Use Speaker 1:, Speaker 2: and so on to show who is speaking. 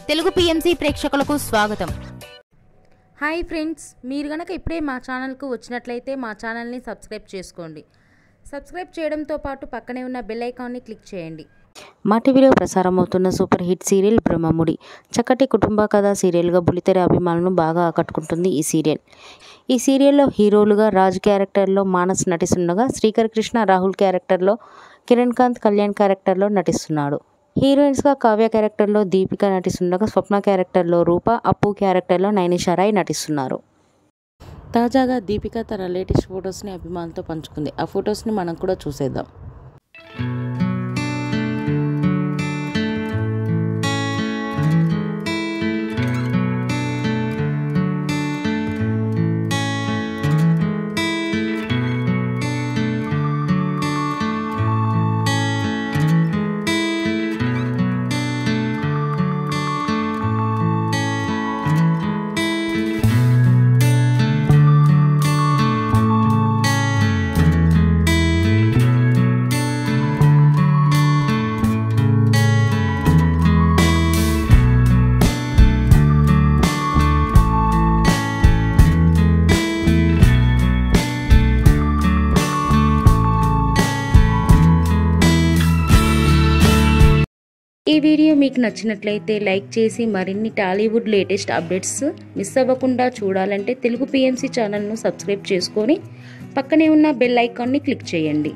Speaker 1: Telugu PMC ప్రేక్షకులకు స్వాగతం.
Speaker 2: Hi friends, మీరు గనక ఇప్పుడే మా ఛానల్కు వచ్చినట్లయితే మా ఛానల్ని సబ్స్క్రైబ్ చేసుకోండి. సబ్స్క్రైబ్ చేయడంతో పాటు పక్కనే ఉన్న బెల్ ఐకాన్ని క్లిక్ చేయండి.
Speaker 3: మా టీవీలో ప్రసారం అవుతున్న సూపర్ హిట్ సీరియల్ బ్రహ్మముడి చక్కటి కుటుంబ కథా సీరియల్గా బుల్లితెర అభిమానులను బాగా ఆకట్టుకుంటుంది ఈ సీరియల్. ఈ సీరియల్లో హీరోలుగా రాజ్ క్యారెక్టర్లో మానస్ నటిస్తుండగా, శ్రీకర్ కృష్ణ రాహుల్ క్యారెక్టర్లో, కిరణ్ కాంత్ కళ్యాణ్ క్యారెక్టర్లో నటిస్తున్నాడు. హీరోయిన్స్గా కావ్య క్యారెక్టర్లో దీపిక నటిస్తుండగా, స్వప్న క్యారెక్టర్లో రూప, అప్పు క్యారెక్టర్లో నైనిషా రాయ్ నటిస్తున్నారు. తాజాగా దీపిక తన లేటెస్ట్ ఫొటోస్ని అభిమానులతో పంచుకుంది. ఆ ఫొటోస్ని మనం కూడా చూసేద్దాం. ఈ వీడియో మీకు నచ్చినట్లయితే లైక్ చేసి మరిన్ని టాలీవుడ్ లేటెస్ట్ అప్డేట్స్ మిస్ అవ్వకుండా చూడాలంటే తెలుగు పిఎంసి ఛానల్ను సబ్స్క్రైబ్ చేసుకొని పక్కనే ఉన్న బెల్ ఐకాన్ని క్లిక్ చేయండి.